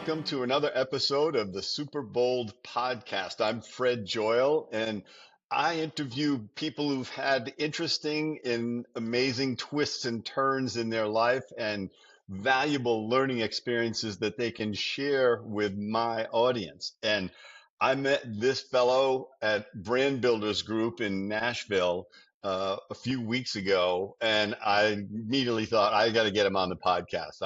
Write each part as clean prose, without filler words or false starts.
welcome to another episode of the Super Bold podcast. I'm Fred Joyal, and I interview people who've had interesting and amazing twists and turns in their life and valuable learning experiences that they can share with my audience. And I met this fellow at Brand Builders Group in Nashville a few weeks ago, and I immediately thought I got to get him on the podcast.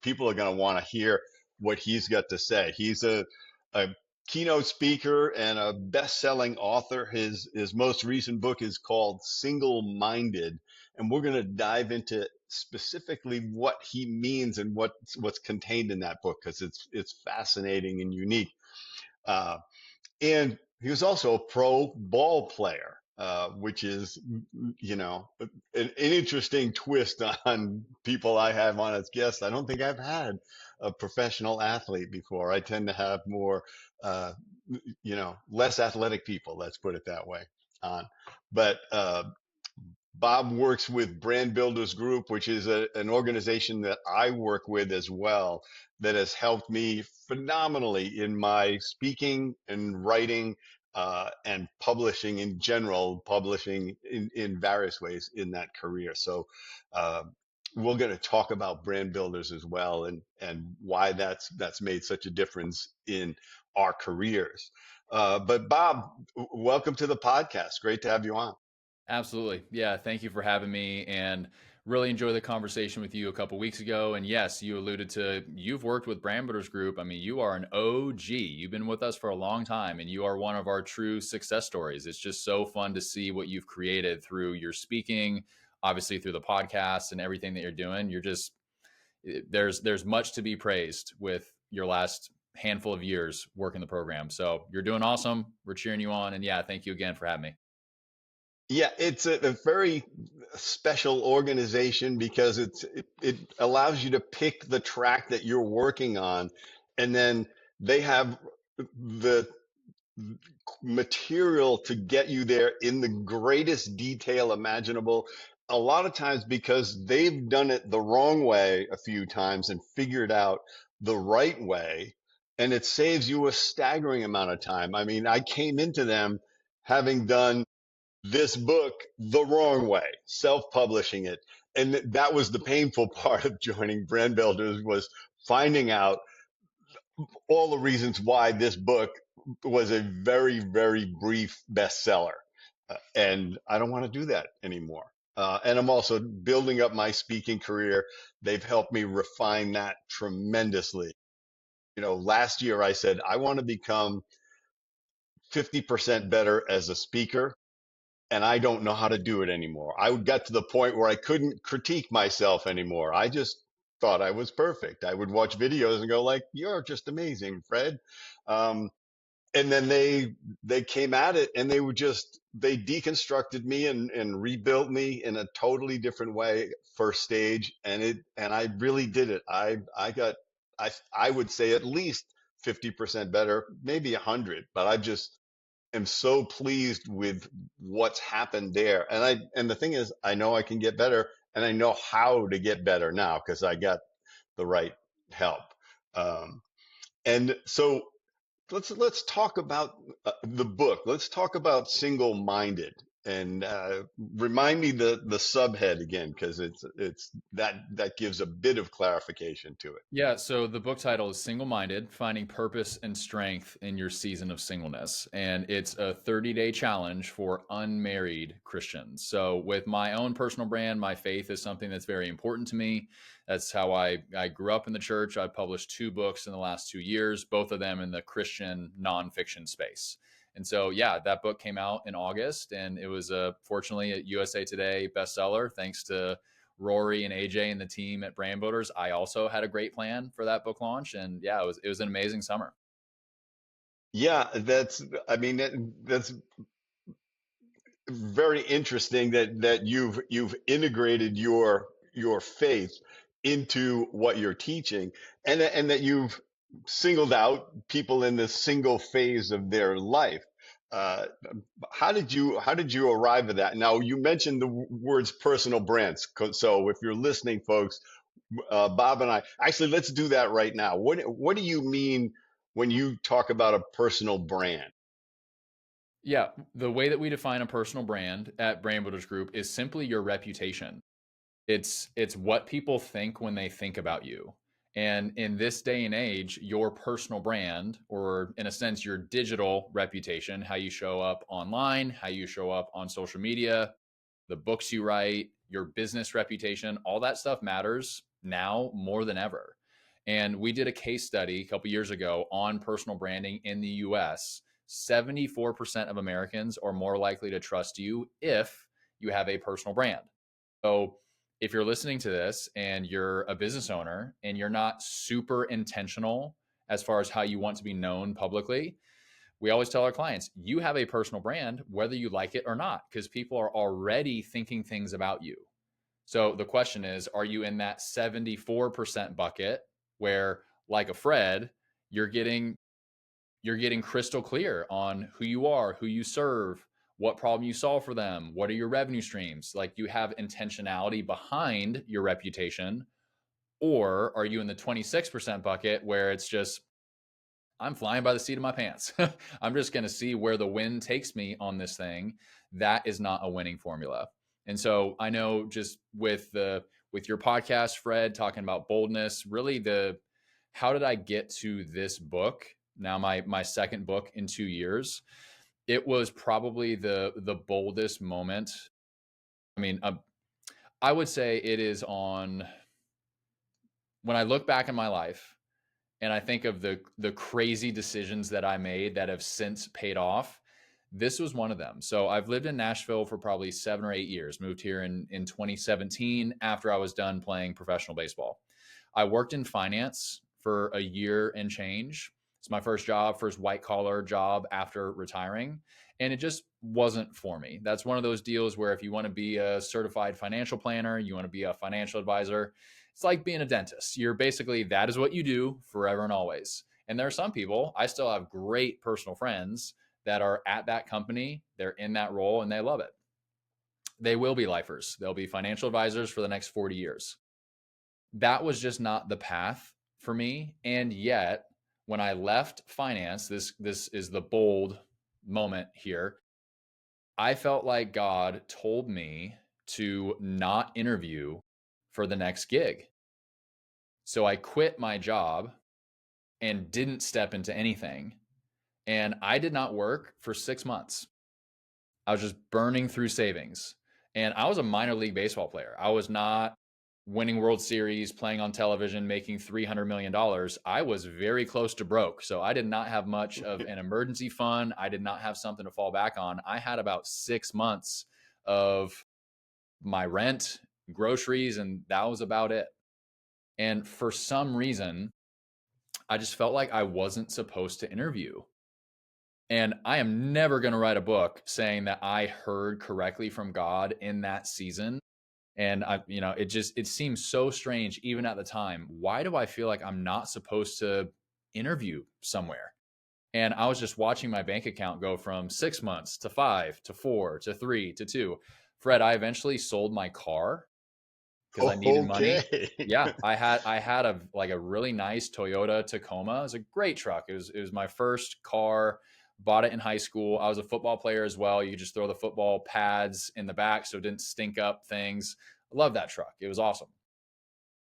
People are going to want to hear what he's got to say. He's a keynote speaker and a best-selling author. His most recent book is called Single Minded, and we're going to dive into specifically what he means and what's contained in that book because it's fascinating and unique. Uh, and he was also a pro ball player, which is, an interesting twist on people I have on as guests. I don't think I've had a professional athlete before. I tend to have more, uh, less athletic people, let's put it that way, on. But Bob works with Brand Builders Group, which is an organization that I work with as well, that has helped me phenomenally in my speaking and writing and publishing in general, publishing in various ways in that career. So uh, we're going to talk about brand builders as well and why that's made such a difference in our careers. But Bob, welcome to the podcast. Great to have you on. Absolutely. Yeah. Thank you for having me and really enjoyed the conversation with you a couple weeks ago. And yes, you alluded to you've worked with Brand Builders Group. I mean, you are an OG. You've been with us for a long time and you are one of our true success stories. It's just so fun to see what you've created through your speaking, obviously through the podcast and everything that you're doing. There's much to be praised with your last handful of years working the program. So you're doing awesome. We're cheering you on. And yeah, thank you again for having me. Yeah, it's a very special organization because it allows you to pick the track that you're working on, and then they have the material to get you there in the greatest detail imaginable. A lot of times because they've done it the wrong way a few times and figured out the right way, and it saves you a staggering amount of time. I mean, I came into them having done this book the wrong way, self-publishing it. And that was the painful part of joining Brand Builders, was finding out all the reasons why this book was a very, very brief bestseller. And I don't want to do that anymore. And I'm also building up my speaking career. They've helped me refine that tremendously. Last year I said, I want to become 50% better as a speaker, and I don't know how to do it anymore. I got to the point where I couldn't critique myself anymore. I just thought I was perfect. I would watch videos and go like, "You're just amazing, Fred." Um, and then they came at it and they deconstructed me and rebuilt me in a totally different way first stage, and I really did it. I would say at least 50% better, maybe 100, but I just am so pleased with what's happened there. And the thing is, I know I can get better, and I know how to get better now because I got the right help. Um, and so let's talk about the book. Let's talk about Single Minded, and remind me the subhead again because it's that gives a bit of clarification to it. Yeah, so the book title is Single Minded: Finding Purpose and Strength in Your Season of Singleness. And it's a 30-day challenge for unmarried Christians. So, with my own personal brand, my faith is something that's very important to me. That's how I grew up in the church. I published 2 books in the last 2 years, both of them in the Christian nonfiction space. And so, yeah, that book came out in August, and it was fortunately a USA Today bestseller, thanks to Rory and AJ and the team at Brand Builders. I also had a great plan for that book launch, and yeah, it was an amazing summer. Yeah, I mean, that's very interesting that you've integrated your faith into what you're teaching, and that you've singled out people in this single phase of their life. Uh, how did you arrive at that? Now, you mentioned the words personal brands. So if you're listening, folks, Bob and I. Actually, let's do that right now. What do you mean when you talk about a personal brand? Yeah, the way that we define a personal brand at Brand Builders Group is simply your reputation. It's what people think when they think about you. And in this day and age, your personal brand, or in a sense, your digital reputation, how you show up online, how you show up on social media, the books you write, your business reputation, all that stuff matters now more than ever. And we did a case study a couple years ago on personal branding in the US. 74% of Americans are more likely to trust you if you have a personal brand. So if you're listening to this and you're a business owner and you're not super intentional as far as how you want to be known publicly, we always tell our clients, you have a personal brand, whether you like it or not, because people are already thinking things about you. So the question is, are you in that 74% bucket where, like a Fred, you're getting you're getting crystal clear on who you are, who you serve, what problem you solve for them, what are your revenue streams? Like, you have intentionality behind your reputation, or are you in the 26% bucket where it's just, I'm flying by the seat of my pants. I'm just going to see where the wind takes me on this thing. That is not a winning formula. And so I know, just with your podcast, Fred, talking about boldness, really the how did I get to this book? Now my second book in 2 years. It was probably the boldest moment. I mean, I would say it is on, when I look back in my life and I think of the crazy decisions that I made that have since paid off, this was one of them. So I've lived in Nashville for probably 7 or 8 years. Moved here in 2017 after I was done playing professional baseball. I worked in finance for a year and change. It's my first job, first white collar job after retiring. And it just wasn't for me. That's one of those deals where if you want to be a certified financial planner, you want to be a financial advisor, it's like being a dentist. You're basically, that is what you do forever and always. And there are some people, I still have great personal friends that are at that company, they're in that role and they love it. They will be lifers. They'll be financial advisors for the next 40 years. That was just not the path for me. And yet, when I left finance, this is the bold moment here. I felt like God told me to not interview for the next gig. So I quit my job and didn't step into anything. And I did not work for 6 months. I was just burning through savings. And I was a minor league baseball player. I was not winning World Series, playing on television, making $300 million. I was very close to broke. So I did not have much of an emergency fund. I did not have something to fall back on. I had about 6 months of my rent, groceries, and that was about it. And for some reason, I just felt like I wasn't supposed to interview. And I am never going to write a book saying that I heard correctly from God in that season. And it seems so strange even at the time. Why do I feel like I'm not supposed to interview somewhere? And I was just watching my bank account go from 6 months to 5 to 4 to 3 to 2. Fred, I eventually sold my car because I needed money. Okay. Yeah, I had a really nice Toyota Tacoma. It was a great truck. It was my first car. Bought it in high school. I was a football player as well. You could just throw the football pads in the back so it didn't stink up things. I love that truck. It was awesome.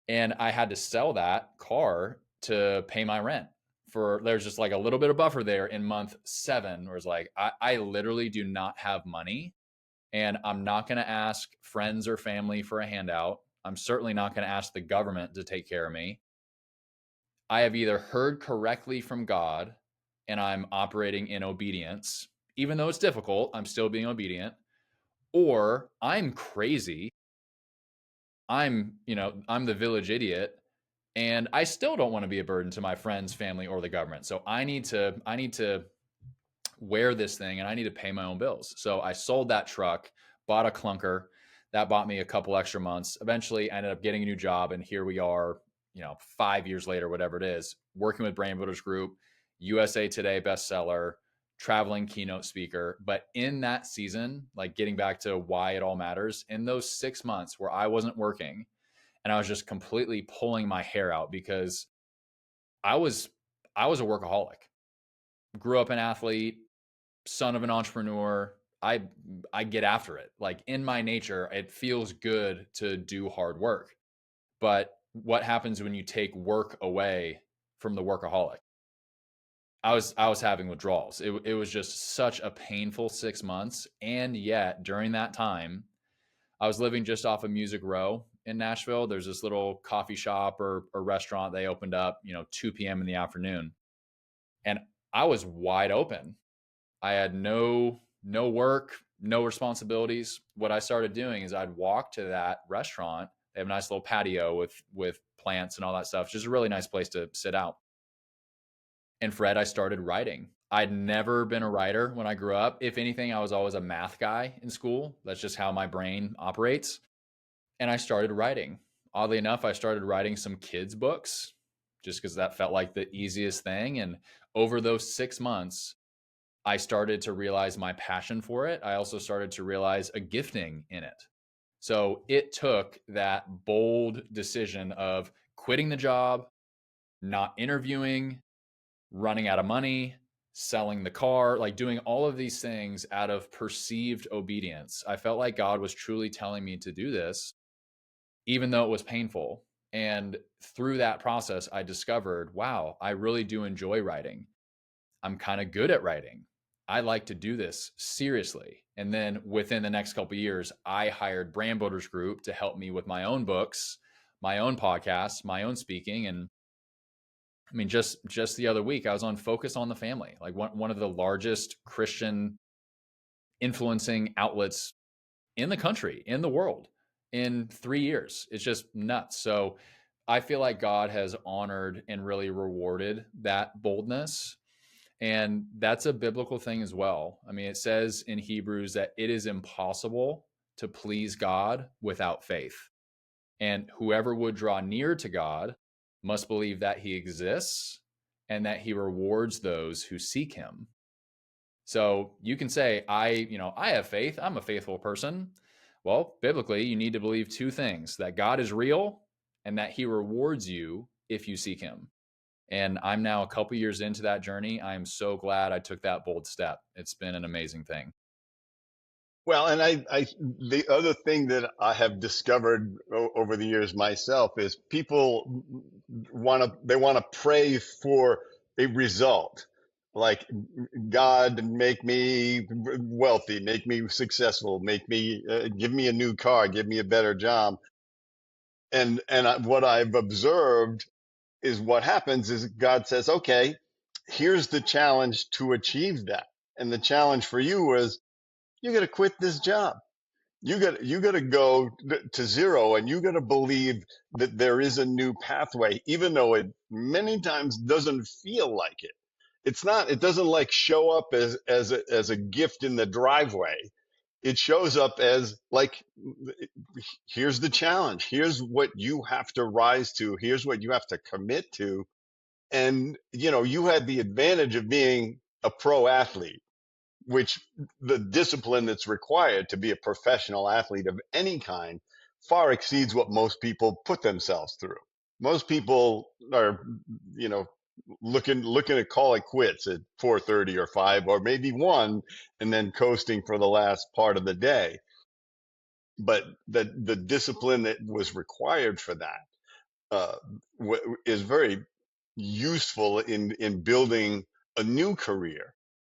And I had to sell that car to pay my rent. There's just like a little bit of buffer there in month 7, where it's like I literally do not have money, and I'm not going to ask friends or family for a handout. I'm certainly not going to ask the government to take care of me. I have either heard correctly from God and I'm operating in obedience. Even though it's difficult, I'm still being obedient. Or I'm crazy. I'm the village idiot, and I still don't want to be a burden to my friends, family, or the government. So I need to wear this thing and I need to pay my own bills. So I sold that truck, bought a clunker. That bought me a couple extra months. Eventually, I ended up getting a new job, and here we are, 5 years later, whatever it is, working with Brand Builders Group, USA Today bestseller, traveling keynote speaker. But in that season, like, getting back to why it all matters, in those 6 months where I wasn't working and I was just completely pulling my hair out because I was I was a workaholic. Grew up an athlete, son of an entrepreneur. I get after it. Like in my nature, it feels good to do hard work. But what happens when you take work away from the workaholic? I was having withdrawals. It was just such a painful 6 months. And yet during that time, I was living just off of Music Row in Nashville. There's this little coffee shop or restaurant they opened up, 2 p.m. in the afternoon. And I was wide open. I had no work, no responsibilities. What I started doing is I'd walk to that restaurant. They have a nice little patio with plants and all that stuff. It's just a really nice place to sit out. And Fred, I started writing. I'd never been a writer when I grew up. If anything, I was always a math guy in school. That's just how my brain operates. And I started writing. Oddly enough, I started writing some kids' books just because that felt like the easiest thing. And over those 6 months, I started to realize my passion for it. I also started to realize a gifting in it. So it took that bold decision of quitting the job, not interviewing, running out of money, selling the car, like doing all of these things out of perceived obedience. I felt like God was truly telling me to do this, even though it was painful. And through that process, I discovered, wow, I really do enjoy writing. I'm kind of good at writing. I like to do this seriously. And then within the next couple of years, I hired Brand Builders Group to help me with my own books, my own podcasts, my own speaking. And I mean, just the other week, I was on Focus on the Family, like one of the largest Christian influencing outlets in the country, in the world, in 3 years. It's just nuts. So I feel like God has honored and really rewarded that boldness. And that's a biblical thing as well. I mean, it says in Hebrews that it is impossible to please God without faith. And whoever would draw near to God must believe that he exists and that he rewards those who seek him. So you can say, I have faith. I'm a faithful person. Well, biblically, you need to believe two things: that God is real and that he rewards you if you seek him. And I'm now a couple years into that journey. I'm so glad I took that bold step. It's been an amazing thing. Well, and the other thing that I have discovered over the years myself is people they want to pray for a result. Like, God, make me wealthy, make me successful, make me, give me a new car, give me a better job. What I've observed is what happens is God says, okay, here's the challenge to achieve that. And the challenge for you is you got to quit this job. You got to go to zero, and you got to believe that there is a new pathway, even though it many times doesn't feel like it. It doesn't like show up as a gift in the driveway. It shows up as like, here's the challenge. Here's what you have to rise to. Here's what you have to commit to. And, you had the advantage of being a pro athlete, which the discipline that's required to be a professional athlete of any kind far exceeds what most people put themselves through. Most people are, you know, looking to call it quits at 4:30 or 5 or maybe 1 and then coasting for the last part of the day. But the discipline that was required for that uh, is very useful in building a new career.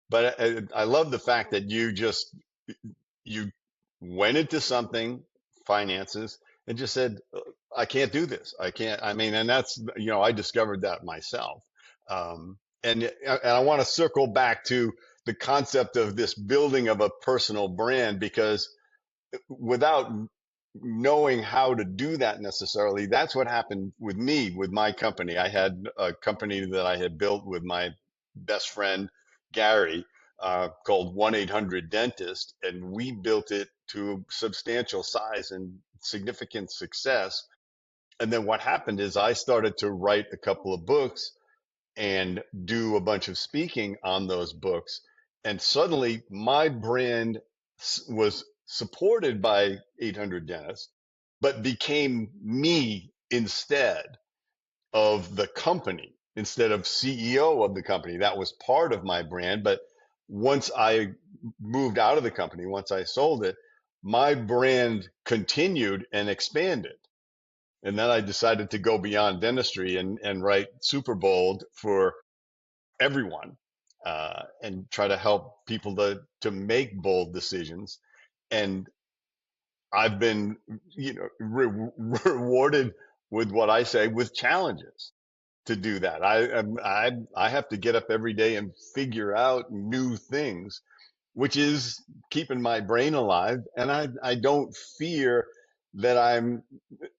But I love the fact that you went into something, finances, and just said, I can't do this. I can't. I mean, and that's, I discovered that myself. And I want to circle back to the concept of this building of a personal brand, because without knowing how to do that necessarily, that's what happened with me, with my company. I had a company that I had built with my best friend, Gary, called 1-800-Dentist. And we built it to substantial size and significant success. And then what happened is I started to write a couple of books and do a bunch of speaking on those books. And suddenly my brand was supported by 800 Dentists, but became me instead of the company, instead of CEO of the company. That was part of my brand. But once I moved out of the company, once I sold it, my brand continued and expanded. And then I decided to go beyond dentistry and write Super Bold for everyone, and try to help people to make bold decisions. And I've been, rewarded with what I say with challenges to do that. I have to get up every day and figure out new things, which is keeping my brain alive. And I don't fear that I'm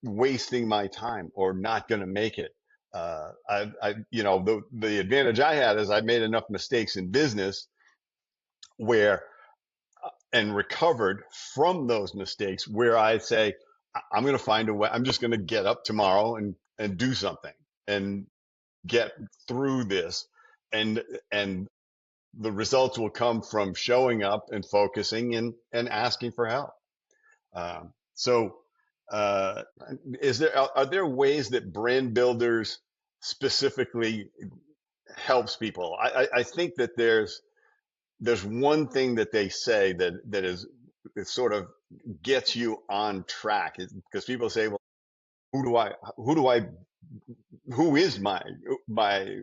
wasting my time or not going to make it. The advantage I had is I made enough mistakes in business where and recovered from those mistakes where I say, I'm going to find a way. I'm just going to get up tomorrow and do something and get through this. And, and the results will come from showing up and focusing and asking for help. So, uh, are there ways that brand builders specifically helps people? I think that there's one thing that they say that is it sort of gets you on track, because people say, well, who do I who is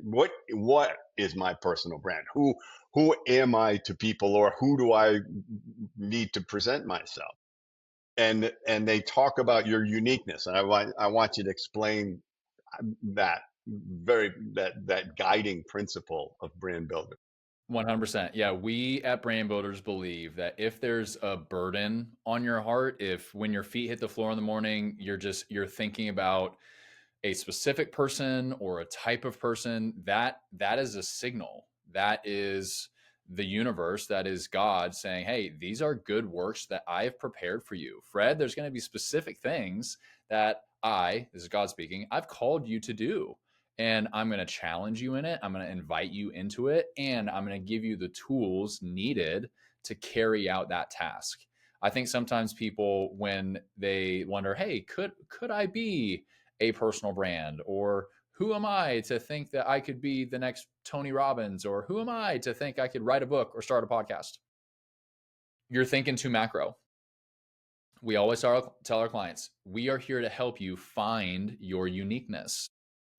what is my personal brand? Who am I to people, or who do I need to present myself? And they talk about your uniqueness, and I want you to explain that that guiding principle of brand building. 100%. Yeah, we at Brand Builders believe that if there's a burden on your heart, if when your feet hit the floor in the morning, you're thinking about a specific person or a type of person, that is a signal. That is the universe, that is God saying, hey, these are good works that I have prepared for you. Fred, there's going to be specific things that this is God speaking, I've called you to do. And I'm going to challenge you in it. I'm going to invite you into it. And I'm going to give you the tools needed to carry out that task. I think sometimes people, when they wonder, hey, could I be a personal brand? Or who am I to think that I could be the next Tony Robbins? Or who am I to think I could write a book or start a podcast? You're thinking too macro. We always tell our clients, we are here to help you find your uniqueness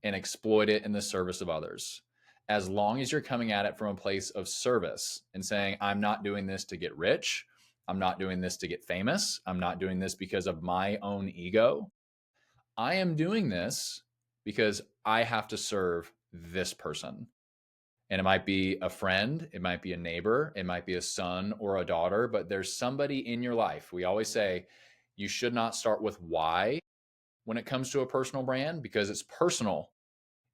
and exploit it in the service of others. As long as you're coming at it from a place of service and saying, I'm not doing this to get rich. I'm not doing this to get famous. I'm not doing this because of my own ego. I am doing this because I have to serve this person. And it might be a friend, it might be a neighbor, it might be a son or a daughter, but there's somebody in your life. We always say you should not start with why when it comes to a personal brand, because it's personal.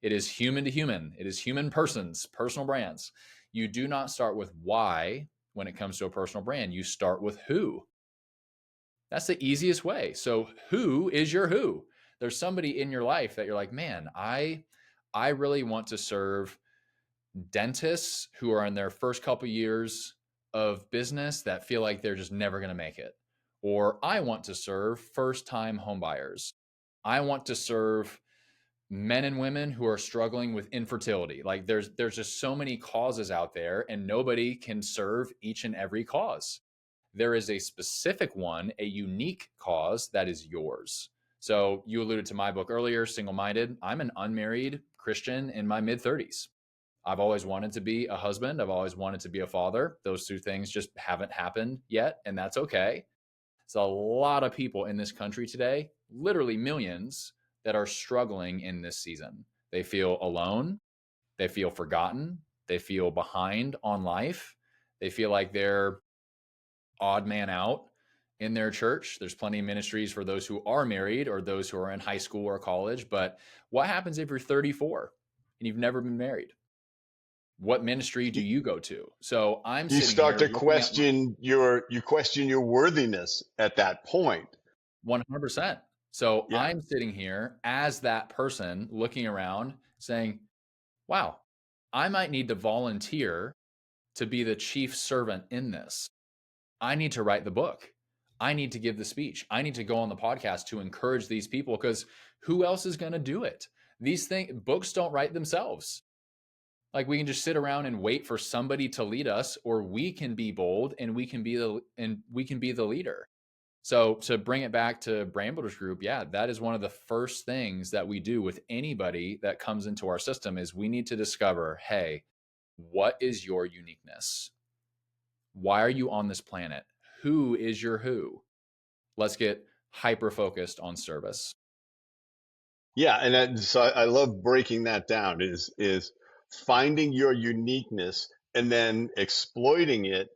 It is human to human. It is human persons, personal brands. You do not start with why when it comes to a personal brand. You start with who. That's the easiest way. So who is your who? There's somebody in your life that you're like, man, I really want to serve dentists who are in their first couple years of business that feel like they're just never going to make it. Or I want to serve first-time homebuyers. I want to serve men and women who are struggling with infertility. Like there's just so many causes out there and nobody can serve each and every cause. There is a specific one, a unique cause that is yours. So you alluded to my book earlier, Single Minded. I'm an unmarried Christian in my mid 30s. I've always wanted to be a husband. I've always wanted to be a father. Those two things just haven't happened yet, and that's okay. So a lot of people in this country today, literally millions, that are struggling in this season. They feel alone. They feel forgotten. They feel behind on life. They feel like they're odd man out in their church. There's plenty of ministries for those who are married or those who are in high school or college. But what happens if you're 34 and you've never been married? What ministry do you go to? So I'm You sitting start here to looking at question your worthiness at that point. 100%. So Yeah. I'm sitting here as that person looking around saying, wow, I might need to volunteer to be the chief servant in this. I need to write the book. I need to give the speech. I need to go on the podcast to encourage these people, because who else is going to do it? These books don't write themselves. Like, we can just sit around and wait for somebody to lead us, or we can be bold and we can be the leader. So to bring it back to Brand Builders Group, yeah, that is one of the first things that we do with anybody that comes into our system is we need to discover, hey, what is your uniqueness? Why are you on this planet? Who is your who? Let's get hyper focused on service. Yeah, and so I love breaking that down is finding your uniqueness and then exploiting it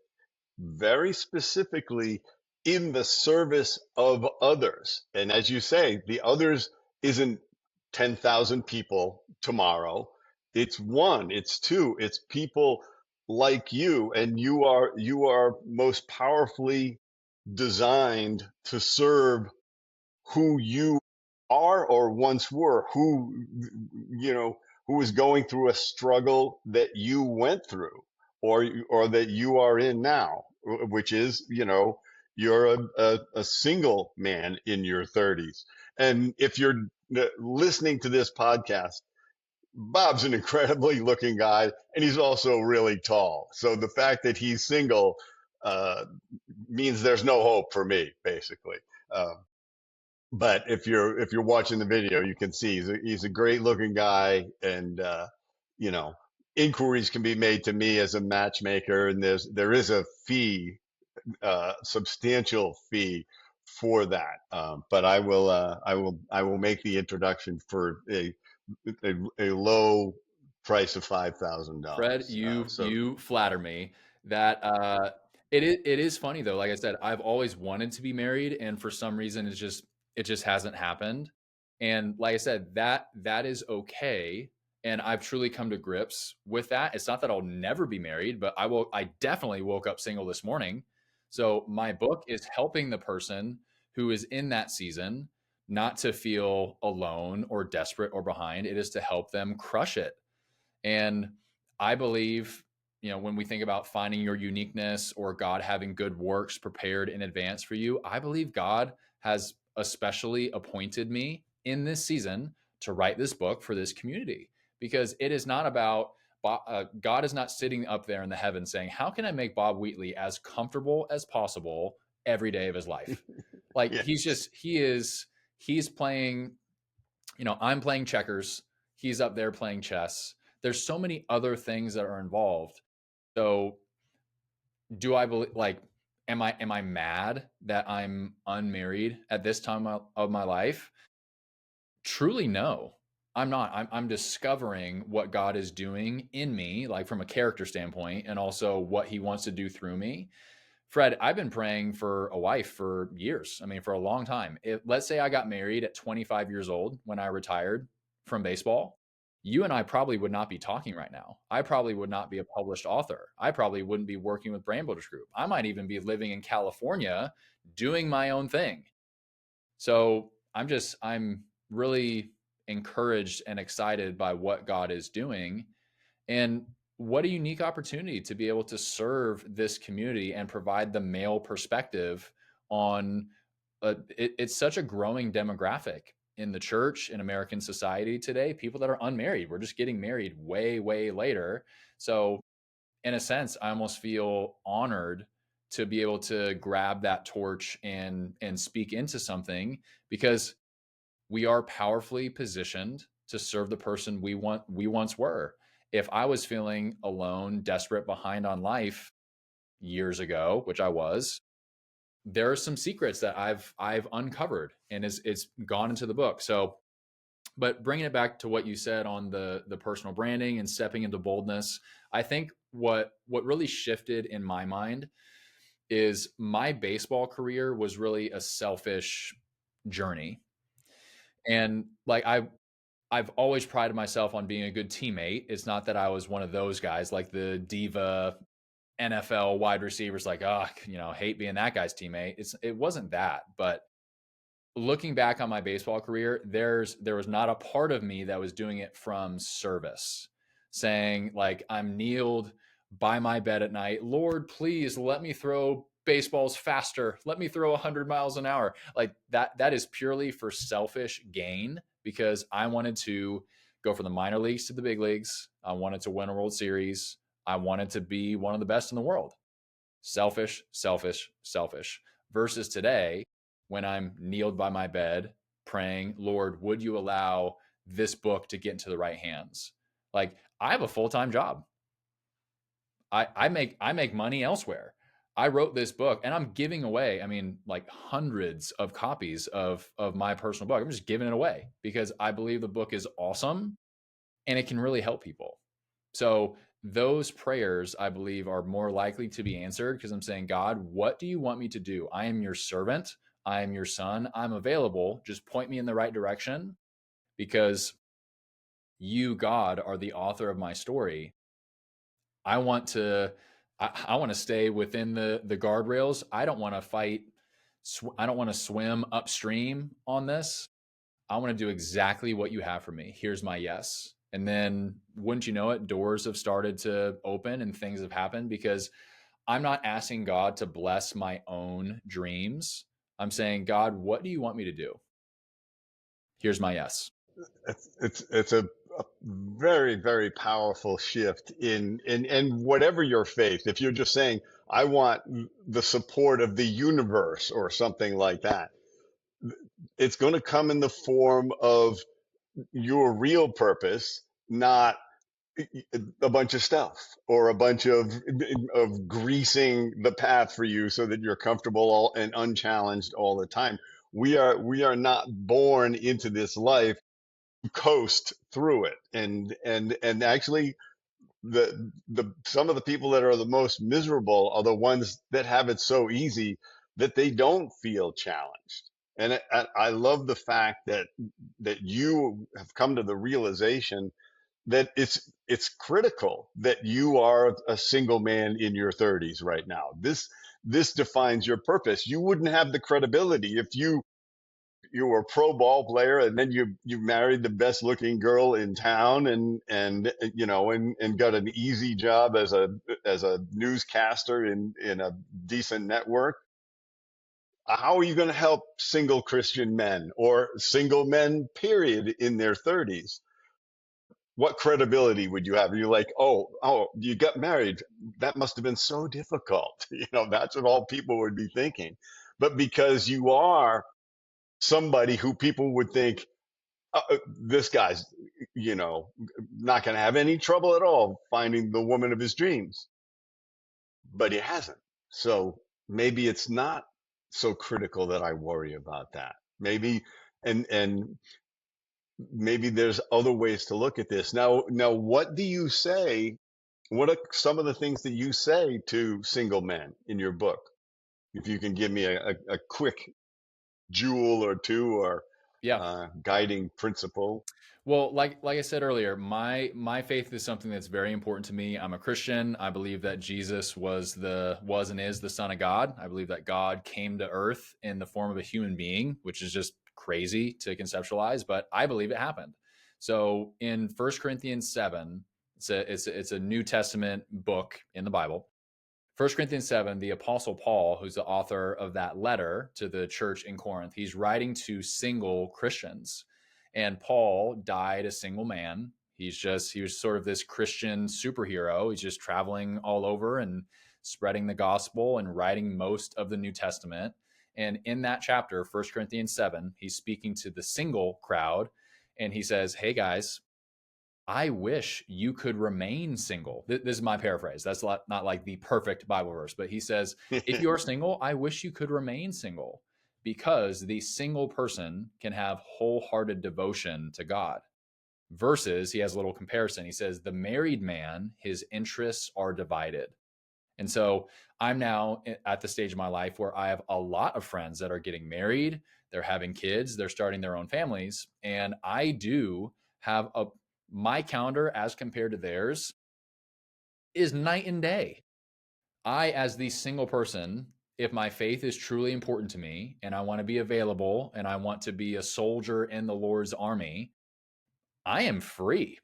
very specifically in the service of others. And as you say, the others isn't 10,000 people tomorrow. It's one, it's two, it's people like you, and you are most powerfully designed to serve who you are or once were, you know, who is going through a struggle that you went through or that you are in now, which is, you're a single man in your 30s. And if you're listening to this podcast, Bob's an incredibly looking guy, and he's also really tall. So the fact that he's single uh, means there's no hope for me, basically. But if you're watching the video, you can see he's a great looking guy, and you know, inquiries can be made to me as a matchmaker, and there is a fee, substantial fee for that. But I will make the introduction for a low price of Fred, $5,000. So you flatter me. That it is funny though. Like I said, I've always wanted to be married, and for some reason, it just hasn't happened. And like I said, that is okay. And I've truly come to grips with that. It's not that I'll never be married, but I definitely woke up single this morning. So my book is helping the person who is in that season not to feel alone or desperate or behind. It is to help them crush it. And I believe, when we think about finding your uniqueness or God having good works prepared in advance for you, I believe God has especially appointed me in this season to write this book for this community, because it is not about God is not sitting up there in the heavens saying, how can I make Bob Wheatley as comfortable as possible every day of his life? Like, yes. he's playing, I'm playing checkers. He's up there playing chess. There's so many other things that are involved. So, do I believe, like, am I mad that I'm unmarried at this time of my life? Truly, no. I'm not. I'm discovering what God is doing in me, like from a character standpoint, and also what He wants to do through me. Fred, I've been praying for a wife for years. I mean, for a long time. Let's say I got married at 25 years old when I retired from baseball, you and I probably would not be talking right now. I probably would not be a published author. I probably wouldn't be working with Brand Builders Group. I might even be living in California doing my own thing. So I'm really encouraged and excited by what God is doing. And what a unique opportunity to be able to serve this community and provide the male perspective on it's such a growing demographic in the church, in American society today. People that are unmarried, we're just getting married way, way later. So, in a sense, I almost feel honored to be able to grab that torch and speak into something, because we are powerfully positioned to serve the person we once were. If I was feeling alone, desperate, behind on life years ago, which I was, there are some secrets that I've uncovered, and it's gone into the book. So, but bringing it back to what you said on the personal branding and stepping into boldness, I think what really shifted in my mind is my baseball career was really a selfish journey. And like, I've always prided myself on being a good teammate. It's not that I was one of those guys, like the diva NFL wide receivers, like, oh, hate being that guy's teammate. It wasn't that. But looking back on my baseball career, there was not a part of me that was doing it from service, saying, like, I'm kneeled by my bed at night, Lord, please let me throw baseball's faster. Let me throw 100 miles an hour. Like that is purely for selfish gain because I wanted to go from the minor leagues to the big leagues. I wanted to win a World Series. I wanted to be one of the best in the world. Selfish, selfish, selfish. Versus today, when I'm kneeled by my bed praying, Lord, would you allow this book to get into the right hands? Like, I have a full-time job. I make money elsewhere. I wrote this book and I'm giving away, I mean, like hundreds of copies of my personal book. I'm just giving it away because I believe the book is awesome and it can really help people. So those prayers, I believe, are more likely to be answered because I'm saying, God, what do you want me to do? I am your servant. I am your son. I'm available. Just point me in the right direction because you, God, are the author of my story. I want to I want to stay within the guardrails. I don't want to fight. I don't want to swim upstream on this. I want to do exactly what you have for me. Here's my yes. And then wouldn't you know it, doors have started to open and things have happened because I'm not asking God to bless my own dreams. I'm saying, God, what do you want me to do? Here's my yes. It's a very, very powerful shift in whatever your faith. If you're just saying, I want the support of the universe or something like that, it's going to come in the form of your real purpose, not a bunch of stuff or a bunch of greasing the path for you so that you're comfortable and unchallenged all the time. We are not born into this life to coast through it, and actually the some of the people that are the most miserable are the ones that have it so easy that they don't feel challenged. And I love the fact that you have come to the realization that it's critical that you are a single man in your 30s right now. This defines your purpose. You wouldn't have the credibility if you were a pro ball player and then you married the best looking girl in town and got an easy job as a newscaster in a decent network. How are you going to help single Christian men or single men period in their 30s? What credibility would you have? You're like, oh, you got married. That must have been so difficult. That's what all people would be thinking. But because you are somebody who people would think, this guy's, you know, not going to have any trouble at all finding the woman of his dreams, but he hasn't. So maybe it's not so critical that I worry about that. And maybe there's other ways to look at this. Now, what do you say? What are some of the things that you say to single men in your book? If you can give me a quick jewel or two or Yeah. guiding principle. Well, like I said earlier, my faith is something that's very important to me. I'm a Christian. I believe that Jesus was and is the Son of God. I believe that God came to earth in the form of a human being, which is just crazy to conceptualize, but I believe it happened. So in 1 Corinthians 7, it's a New Testament book in the Bible. 1 Corinthians 7, the Apostle Paul, who's the author of that letter to the church in Corinth, he's writing to single Christians. And Paul died a single man. He was sort of this Christian superhero. He's just traveling all over and spreading the gospel and writing most of the New Testament. And in that chapter, 1 Corinthians 7, he's speaking to the single crowd. And he says, hey guys, I wish you could remain single. This is my paraphrase. That's not like the perfect Bible verse, but he says, if you are single, I wish you could remain single because the single person can have wholehearted devotion to God. Versus, he has a little comparison. He says, the married man, his interests are divided. And so I'm now at the stage of my life where I have a lot of friends that are getting married, they're having kids, they're starting their own families. And I do have my calendar as compared to theirs is night and day. I, as the single person, if my faith is truly important to me and I want to be available and I want to be a soldier in the Lord's army, I am free.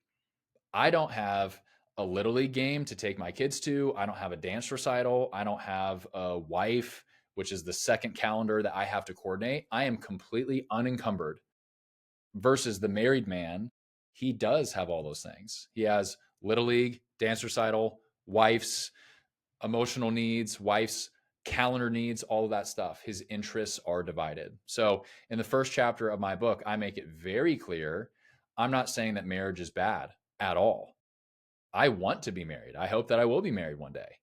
I don't have a little league game to take my kids to. I don't have a dance recital. I don't have a wife, which is the second calendar that I have to coordinate. I am completely unencumbered versus the married man. He does have all those things. He has little league, dance recital, wife's emotional needs, wife's calendar needs, all of that stuff. His interests are divided. So in the first chapter of my book, I make it very clear. I'm not saying that marriage is bad at all. I want to be married. I hope that I will be married one day.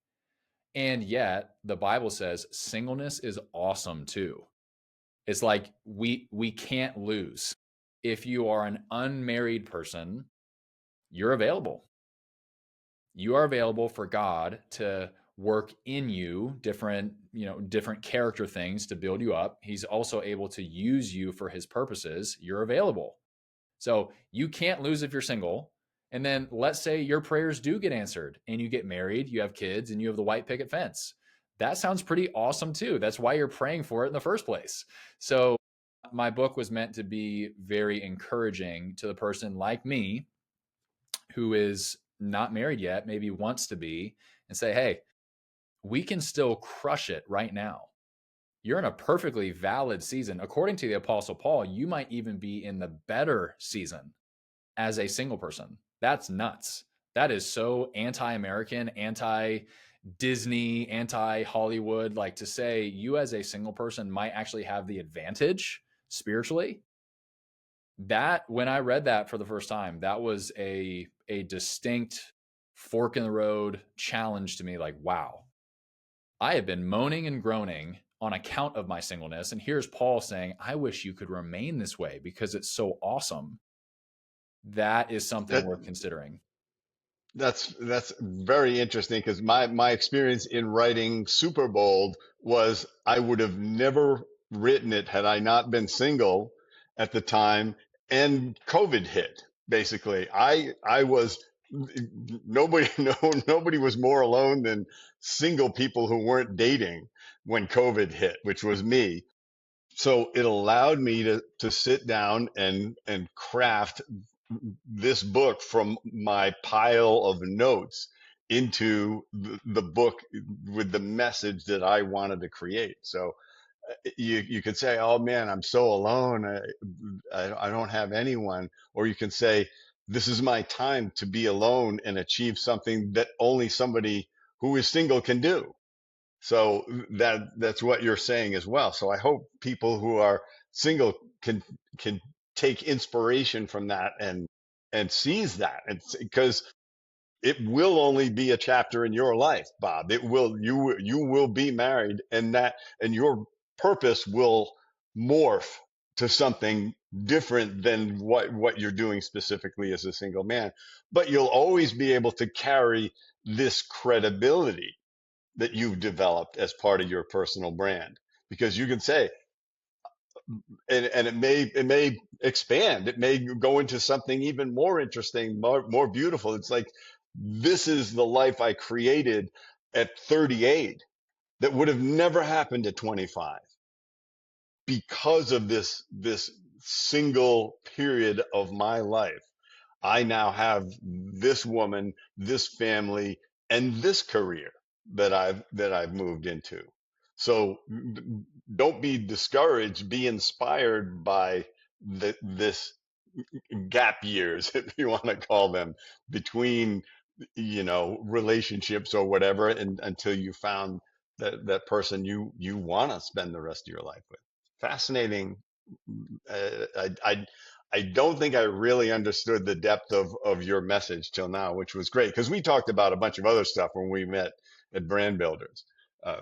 And yet the Bible says singleness is awesome too. It's like we can't lose. If you are an unmarried person, you're available. You are available for God to work in you different character things to build you up. He's also able to use you for his purposes. You're available. So you can't lose if you're single. And then let's say your prayers do get answered and you get married, you have kids, and you have the white picket fence. That sounds pretty awesome too. That's why you're praying for it in the first place. So my book was meant to be very encouraging to the person like me who is not married yet, maybe wants to be, and say, hey, we can still crush it right now. You're in a perfectly valid season. According to the Apostle Paul, you might even be in the better season as a single person. That's nuts. That is so anti-American, anti-Disney, anti-Hollywood. Like, to say you as a single person might actually have the advantage spiritually. That, when I read that for the first time, that was a distinct fork in the road challenge to me. Like, wow, I have been moaning and groaning on account of my singleness. And here's Paul saying, I wish you could remain this way because it's so awesome. That is something That worth considering. that's very interesting because my experience in writing Super Bold was I would have never written it had I not been single at the time, and COVID hit. Basically, I was nobody no nobody was more alone than single people who weren't dating when COVID hit, which was me. So it allowed me to sit down and craft this book from my pile of notes into the book with the message that I wanted to create. So you could say, "Oh man, I'm so alone. I don't have anyone," or you can say, "This is my time to be alone and achieve something that only somebody who is single can do." So that's what you're saying as well. So I hope people who are single can take inspiration from that and seize that. It's because it will only be a chapter in your life, Bob. It will you will be married, and your purpose will morph to something different than what you're doing specifically as a single man. But you'll always be able to carry this credibility that you've developed as part of your personal brand, because you can say, and it may expand, it may go into something even more interesting, more beautiful. It's like, this is the life I created at 38 that would have never happened at 25 because of this single period of my life. I now have this woman, this family, and this career that I've moved into. So don't be discouraged. Be inspired by this gap years, if you want to call them, between relationships or whatever, and until you found that person you want to spend the rest of your life with. Fascinating. I don't think I really understood the depth of your message till now, which was great because we talked about a bunch of other stuff when we met at Brand Builders, uh,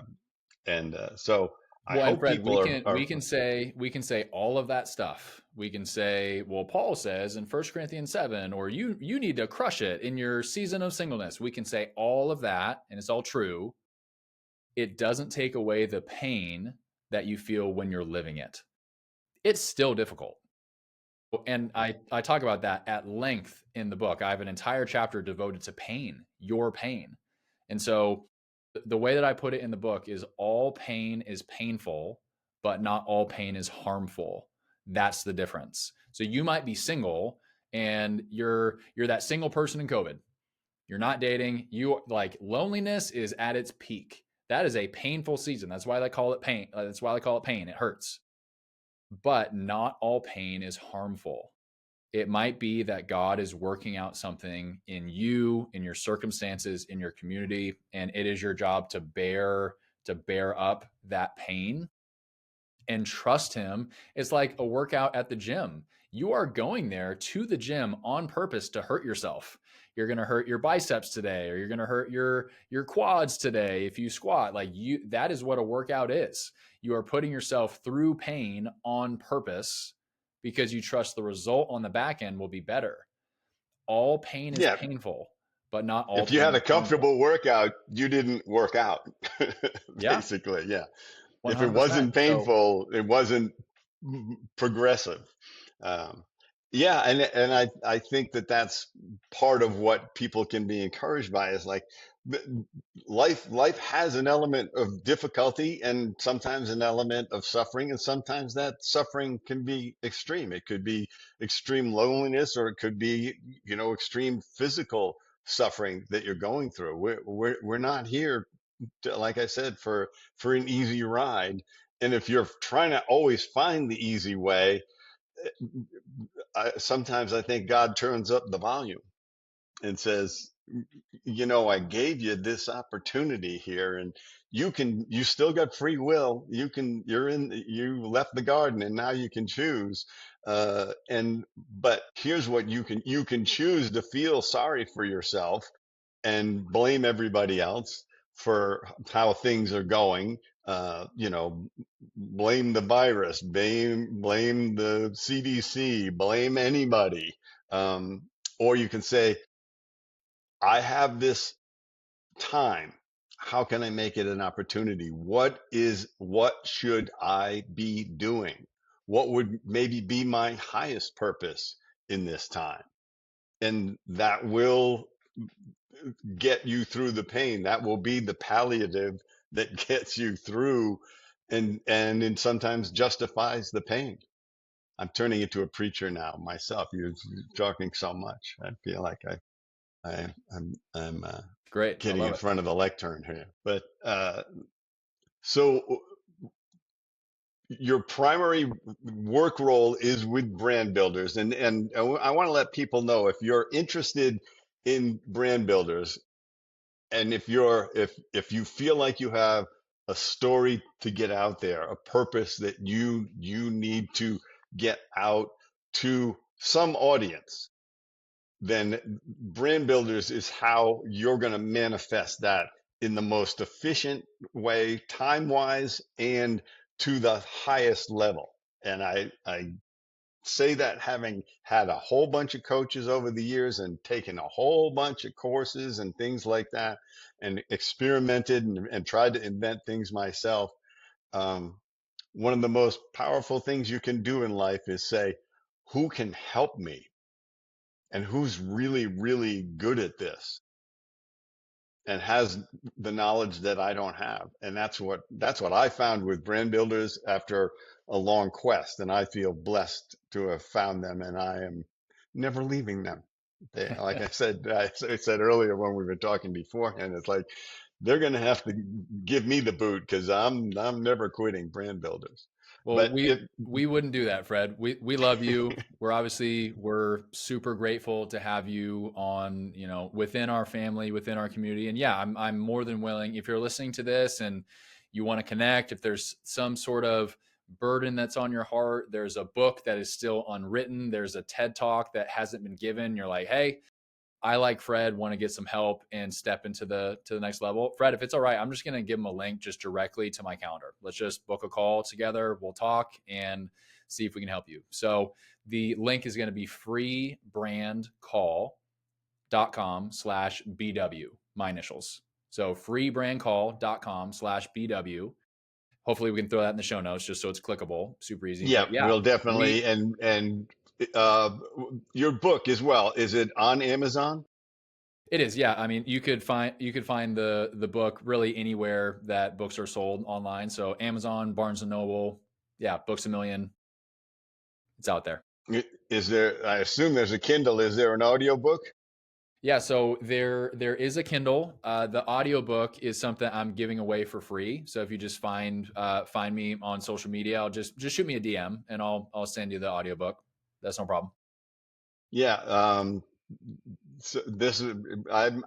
and so I Well, and hope Fred, people we are, can we can say we can say all of that stuff. We can say, well, Paul says in 1 Corinthians 7, or you need to crush it in your season of singleness. We can say all of that, and it's all true. It doesn't take away the pain that you feel when you're living it. It's still difficult. And I talk about that at length in the book. I have an entire chapter devoted to pain, your pain. And so the way that I put it in the book is all pain is painful, but not all pain is harmful. That's the difference. So you might be single and you're that single person in COVID. You're not dating. You like loneliness is at its peak. That is a painful season. That's why they call it pain. That's why they call it pain. It hurts. But not all pain is harmful. It might be that God is working out something in you, in your circumstances, in your community, and it is your job to bear up that pain and trust him. It's like a workout at the gym. You are going there to the gym on purpose to hurt yourself. You're going to hurt your biceps today, or you're going to hurt your quads today if you squat. Like you, that is what a workout is. You are putting yourself through pain on purpose because you trust the result on the back end will be better. All pain is Yeah. painful, but not all If you pain had is a harmful. comfortable workout, you didn't work out, Yeah, basically. Yeah. If it 100%. wasn't So painful, it wasn't progressive. Um, yeah, and I think that that's part of what people can be encouraged by is like life has an element of difficulty and sometimes an element of suffering, and sometimes that suffering can be extreme. It could be extreme loneliness, or it could be extreme physical suffering that you're going through. We're not here to, like I said, for an easy ride. And if you're trying to always find the easy way, sometimes I think God turns up the volume and says, I gave you this opportunity here, and you still got free will. You left the garden, and now you can choose. But here's what you can choose to feel sorry for yourself and blame everybody else for how things are going. Blame the virus, blame the CDC, blame anybody. Or you can say, I have this time. How can I make it an opportunity? What should I be doing? What would maybe be my highest purpose in this time? And that will get you through the pain. That will be the palliative that gets you through and sometimes justifies the pain. I'm turning into a preacher now myself. You're talking so much. I feel like I'm great. I getting love in it. front of the lectern here. But so your primary work role is with brand builders, and I want to let people know, if you're interested in brand builders, and if you feel like you have a story to get out there, a purpose that you need to get out to some audience, then brand builders is how you're going to manifest that in the most efficient way, time wise, and to the highest level. And I say that having had a whole bunch of coaches over the years and taken a whole bunch of courses and things like that, and experimented and tried to invent things myself. Um, One of the most powerful things you can do in life is say, who can help me, and who's really, really good at this and has the knowledge that I don't have. And that's what I found with brand builders after a long quest. And I feel blessed to have found them, and I am never leaving them. Like I said earlier when we were talking beforehand, it's like they're going to have to give me the boot because I'm never quitting brand builders. Well, But it we wouldn't do that, Fred. We love you. We're super grateful to have you on, within our family, within our community. And yeah, I'm more than willing, if you're listening to this and you want to connect, if there's some sort of burden that's on your heart, there's a book that is still unwritten, there's a TED Talk that hasn't been given, you're like, "Hey, I like Fred, want to get some help and step into the next level." Fred, if it's all right, I'm just going to give him a link just directly to my calendar. Let's just book a call together. We'll talk and see if we can help you. So the link is going to be freebrandcall.com/BW, my initials. So freebrandcall.com/BW. Hopefully we can throw that in the show notes just so it's clickable, super easy. Yeah, But yeah, we'll definitely. we And uh, your book as well. Is it on Amazon? It is, yeah. I mean, you could find the book really anywhere that books are sold online. So Amazon, Barnes and Noble, yeah, Books a Million, it's out there. Is there? I assume there's a Kindle. Is there an audio book? Yeah, so there is a Kindle. The audiobook is something I'm giving away for free. So if you just find me on social media, I'll just shoot me a DM and I'll send you the audiobook. That's no problem. Yeah. So this is I'm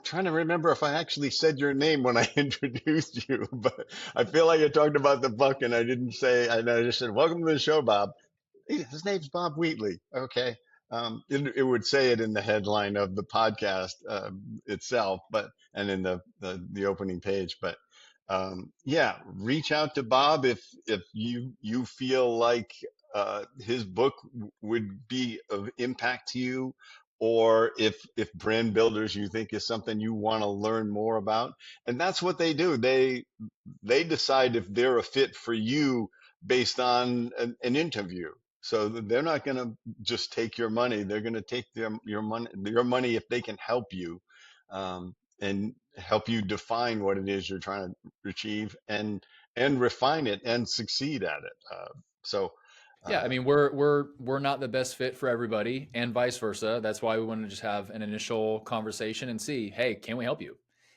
trying to remember if I actually said your name when I introduced you, but I feel like I talked about the book and I didn't say. I just said, "Welcome to the show, Bob." His name's Bob Wheatley. Okay. It would say it in the headline of the podcast itself, but and in the opening page. But yeah, reach out to Bob if you feel like his book would be of impact to you, or if brand builders you think is something you want to learn more about. And that's what they do. They decide if they're a fit for you based on an interview. So they're not going to just take your money. They're going to take your money if they can help you, and help you define what it is you're trying to achieve, and refine it and succeed at it. So, Yeah, I uh, mean we're not the best fit for everybody, and vice versa. That's why we want to just have an initial conversation and see, hey, can we help you?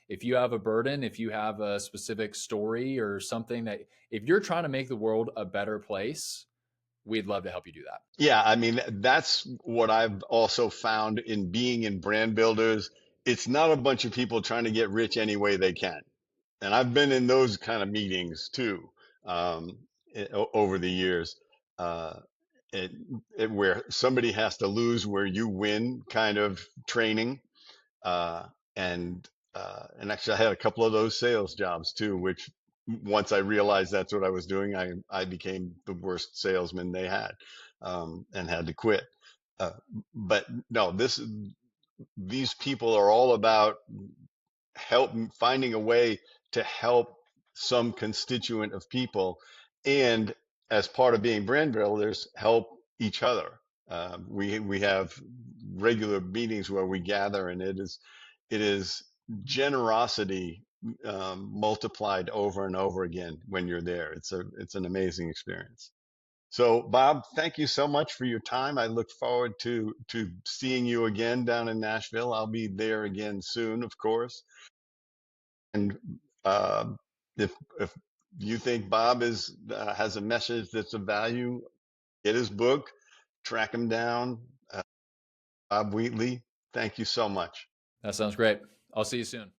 If you have a burden, if you have a specific story or something that if you're trying to make the world a better place, we'd love to help you do that. yeah, I mean, that's what I've also found in being in brand builders. It's not a bunch of people trying to get rich any way they can. And I've been in those kind of meetings too, um, over the years, uh, it, where somebody has to lose where you win kind of training. Uh, and actually, I had a couple of those sales jobs too, which once I realized that's what I was doing, I became the worst salesman they had, and had to quit. Uh, but no, these people are all about help finding a way to help some constituent of people, and as part of being brand builders, help each other. We have regular meetings where we gather, and it is generosity, multiplied over and over again when you're there. It's an amazing experience. So, Bob, thank you so much for your time. I look forward to seeing you again down in Nashville. I'll be there again soon, of course. And uh, if you think Bob has a message that's of value, get his book, track him down. Bob Wheatley, thank you so much. That sounds great. I'll see you soon.